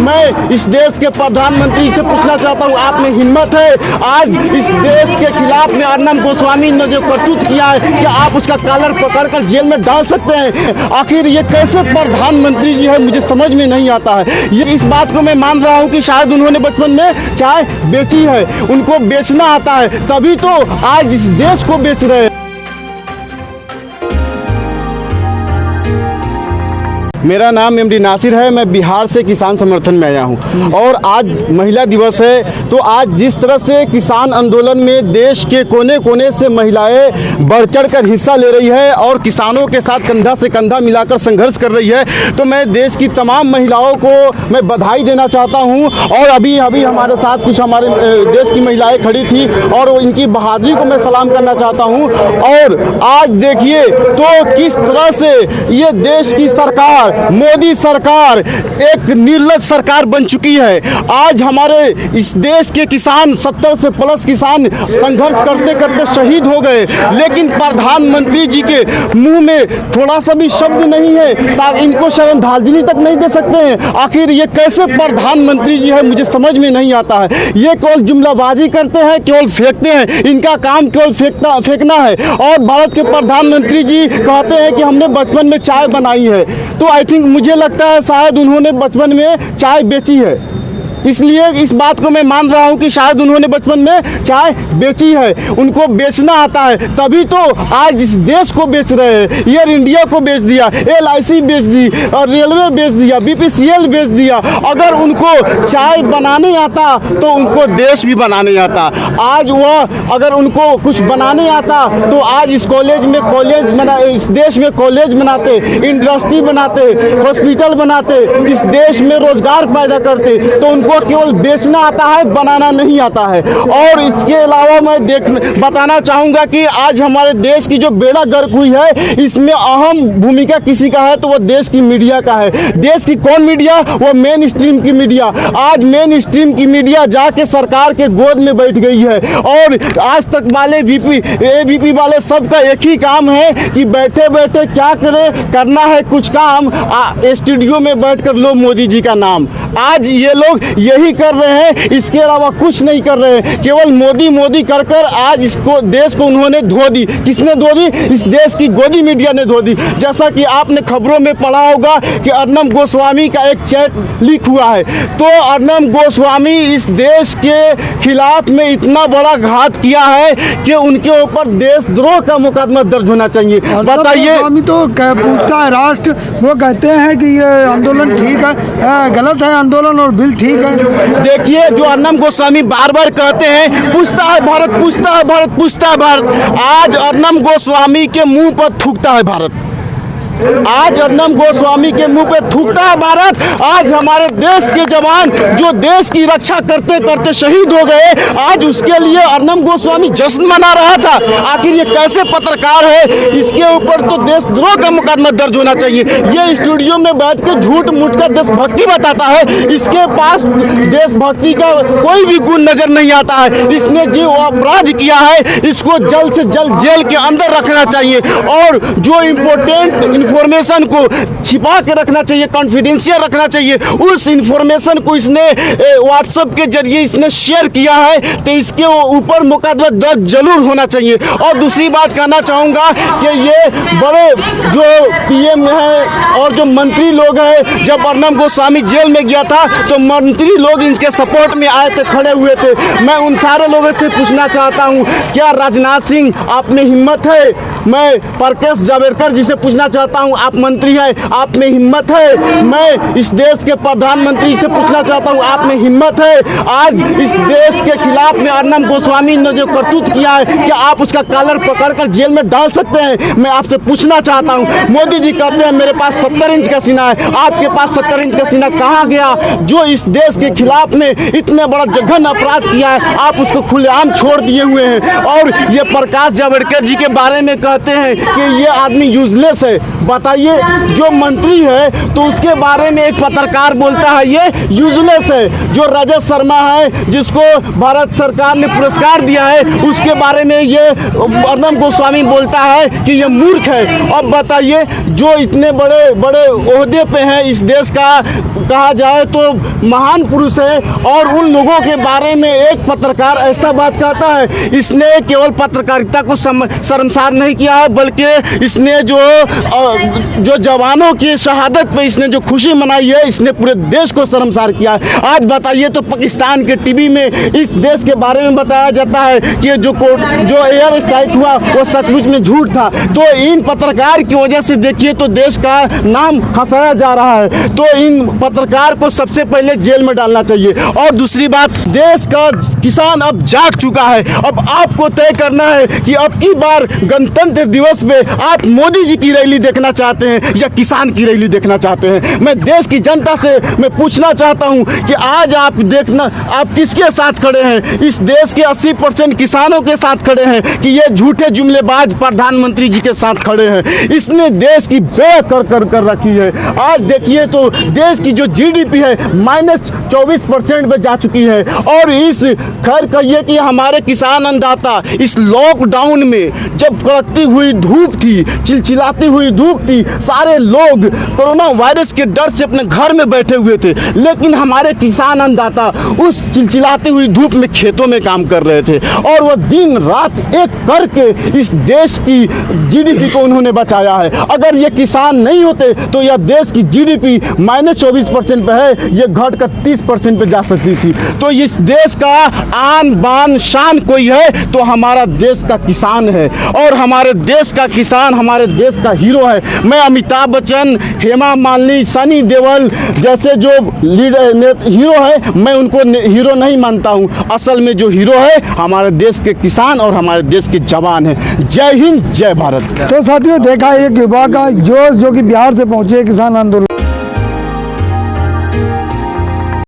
मैं इस देश के प्रधानमंत्री से पूछना चाहता हूँ, आप में हिम्मत है आज इस देश के खिलाफ में अर्नब गोस्वामी ने जो करतूत किया है, क्या आप उसका कॉलर पकड़कर जेल में डाल सकते हैं? आखिर ये कैसे प्रधानमंत्री जी है, मुझे समझ में नहीं आता है। ये इस बात को मैं मान रहा हूँ कि शायद उन्होंने बचपन में चाय बेची है, उनको बेचना आता है, तभी तो आज इस देश को बेच रहे हैं। मेरा नाम एमडी नासिर है, मैं बिहार से किसान समर्थन में आया हूं और आज महिला दिवस है। तो आज जिस तरह से किसान आंदोलन में देश के कोने कोने से महिलाएं बढ़ चढ़ कर हिस्सा ले रही है और किसानों के साथ कंधा से कंधा मिलाकर संघर्ष कर रही है, तो मैं देश की तमाम महिलाओं को मैं बधाई देना चाहता हूं। और अभी हमारे साथ कुछ हमारे देश की महिलाएं खड़ी थी और इनकी बहादुरी को मैं सलाम करना चाहता हूँ। और आज देखिए तो किस तरह से ये देश की सरकार, मोदी सरकार एक निर्लज सरकार बन चुकी है। आज हमारे इस देश के किसान 70 से प्लस किसान संघर्ष करते करते शहीद हो गए, लेकिन प्रधानमंत्री जी के मुंह में थोड़ा सा भी शब्द नहीं है ताकि इनको श्रद्धांजलि तक नहीं दे सकते हैं। आखिर ये कैसे प्रधानमंत्री जी है, मुझे समझ में नहीं आता है। ये केवल जुमलाबाजी करते हैं, केवल फेंकते हैं, इनका काम केवल फेंकना है। और भारत के प्रधानमंत्री जी कहते हैं कि हमने बचपन में चाय बनाई है, तो आई थिंक मुझे लगता है शायद उन्होंने बचपन में चाय बेची है, इसलिए इस बात को मैं मान रहा हूं कि शायद उन्होंने बचपन में चाय बेची है, उनको बेचना आता है, तभी तो आज इस देश को बेच रहे हैं। एयर इंडिया को बेच दिया, LIC बेच दी और रेलवे बेच दिया, BPCL बेच दिया। अगर उनको चाय बनाने आता तो उनको देश भी बनाने आता। आज वह अगर उनको कुछ बनाने आता तो आज इस इस देश में कॉलेज बनाते, इंडस्ट्री बनाते, हॉस्पिटल बनाते, इस देश में रोजगार पैदा करते। तो उनको केवल बेचना आता है, बनाना नहीं आता है। और इसके अलावा मैं बताना चाहूँगा कि आज हमारे देश की जो बेड़ा गर्क हुई है, इसमें अहम भूमिका किसी का है तो वो देश की मीडिया का है। देश की कौन मीडिया? वो मेन स्ट्रीम की मीडिया। आज मेन स्ट्रीम की मीडिया जाके सरकार के गोद में बैठ गई है और आज तक वाले ABP वाले सबका एक ही काम है कि बैठे बैठे क्या करना है कुछ काम, स्टूडियो में बैठकर लो मोदी जी का नाम। आज ये लोग यही कर रहे हैं, इसके अलावा कुछ नहीं कर रहे हैं। केवल मोदी कर आज इसको देश को उन्होंने धो दी। किसने धो दी? इस देश की गोदी मीडिया ने धो दी। जैसा कि आपने खबरों में पढ़ा होगा कि अर्नब गोस्वामी का एक चैट लीक हुआ है, तो अर्नब गोस्वामी इस देश के खिलाफ में इतना बड़ा घात किया है कि उनके ऊपर देशद्रोह का मुकदमा दर्ज होना चाहिए। बताइए। गोस्वामी तो पूछता है राष्ट्र, वो कहते हैं कि ये आंदोलन ठीक है, गलत है आंदोलन और बिल ठीक है। देखिए, जो अर्नब गोस्वामी बार बार कहते हैं पूछता है भारत, पूछता है भारत, पूछता है भारत, आज अर्नब गोस्वामी के मुंह पर थूकता है भारत। आज अर्नब गोस्वामी के मुंह पे थूकता है भारत। आज हमारे देश के जवान जो देश की रक्षा करते करते शहीद हो गए, आज उसके लिए अर्नब गोस्वामी जश्न मना रहा था। आखिर ये कैसे पत्रकार है? इसके ऊपर तो देशद्रोह का मुकदमा दर्ज होना चाहिए। ये स्टूडियो में बैठ के झूठ मूठ का देशभक्ति बताता है, इसके पास देशभक्ति का कोई भी गुण नजर नहीं आता है। इसने जो अपराध किया है, इसको जल्द से जल्द जेल के अंदर रखना चाहिए और जो इम्पोर्टेंट इंफॉर्मेशन को छिपा के रखना चाहिए, कॉन्फिडेंशियल रखना चाहिए, उस इंफॉर्मेशन को इसने व्हाट्सएप के जरिए इसने शेयर किया है, तो इसके ऊपर मुकदमा दर्ज जरूर होना चाहिए। और दूसरी बात कहना चाहूँगा कि ये बड़े जो PM हैं और जो मंत्री लोग हैं, जब अर्नब गोस्वामी जेल में गया था तो मंत्री लोग इनके सपोर्ट में आए थे, खड़े हुए थे। मैं उन सारे लोगों से पूछना चाहता हूँ, क्या राजनाथ सिंह आप में हिम्मत है? मैं प्रकाश जावड़ेकर जी से पूछना चाहता हूं, आप मंत्री हैं, आप में हिम्मत है? मैं इस देश के प्रधानमंत्री से पूछना चाहता हूं, आप में हिम्मत है? आज इस देश के खिलाफ में अर्नब गोस्वामी ने जो करतूत किया है, क्या आप उसका कॉलर पकड़कर जेल में डाल सकते हैं? मैं आपसे पूछना चाहता हूं। मोदी जी कहते हैं मेरे पास 70 इंच का सीना है, आपके पास 70 इंच का सीना कहाँ गया? जो इस देश के खिलाफ में इतने बड़ा जघन्य अपराध किया है, आप उसको खुलेआम छोड़ दिए हुए हैं। और ये प्रकाश जावड़ेकर जी के बारे में कहते हैं कि ये आदमी यूजलेस है। बताइए, जो मंत्री है तो उसके बारे में एक पत्रकार बोलता है ये यूजलेस है। जो रजत शर्मा है जिसको भारत सरकार ने पुरस्कार दिया है, उसके बारे में ये अर्नब गोस्वामी बोलता है कि ये मूर्ख है। अब बताइए, जो इतने बड़े बड़े ओहदे पे हैं इस देश का, कहा जाए तो महान पुरुष है, और उन लोगों के बारे में एक पत्रकार ऐसा बात कहता है। इसने केवल पत्रकारिता को शर्मसार नहीं किया है, बल्कि इसने जो जवानों की शहादत पे इसने जो खुशी मनाई है, इसने पूरे देश को शर्मसार किया है। आज बताइए तो पाकिस्तान के टीवी में इस देश के बारे में बताया जाता है कि जो एयर स्ट्राइक हुआ वो सचमुच में झूठ था। तो इन पत्रकार की वजह से देखिए तो देश का नाम खसाया जा रहा है। तो इन पत्रकार को सबसे पहले जेल में डालना चाहिए। और दूसरी बात, देश का किसान अब जाग चुका है। अब आपको तय करना है कि अब की बार गणतंत्र दिवस पे आप मोदी जी की रैली देखना चाहते हैं या किसान की रैली देखना चाहते हैं। मैं देश की जनता से मैं पूछना चाहता हूं कि आज आप देखना, आप किसके साथ खड़े हैं? इस देश के 80% किसानों के साथ खड़े हैं कि ये झूठे जुमलेबाज प्रधानमंत्री जी के साथ खड़े हैं? इसने देश की बेड़ा कर रखी है। आज देखिए तो देश की जो जीडीपी है -24% पे जा चुकी है। और इस खैर कहिए कि हमारे किसान अन्नदाता इस लॉकडाउन में, जब कड़कती हुई धूप थी, चिलचिलाती हुई धूप थी, सारे लोग कोरोना वायरस के डर से अपने घर में बैठे हुए थे, लेकिन हमारे किसान अन्नदाता उस चिलचिलाती हुई धूप में खेतों में काम कर रहे थे, और वह दिन रात एक करके इस देश की जीडीपी को उन्होंने बचाया है। अगर ये किसान नहीं होते तो यह देश की जीडीपी -24% पे है, ये घट कर 30% पे जा सकती थी। तो इस देश का आन बान शान कोई है तो हमारा देश का किसान है, और हमारे देश का किसान हमारे देश का हीरो है। मैं अमिताभ बच्चन, हेमा मालिनी, सनी देओल जैसे जो हीरो है, मैं उनको हीरो नहीं मानता हूँ। असल में जो हीरो है हमारे देश के किसान और हमारे देश के जवान हैं। जय हिंद, जय भारत। तो साथियों, देखा एक युवा का जोश जो कि बिहार से पहुंचे किसान आंदोलन।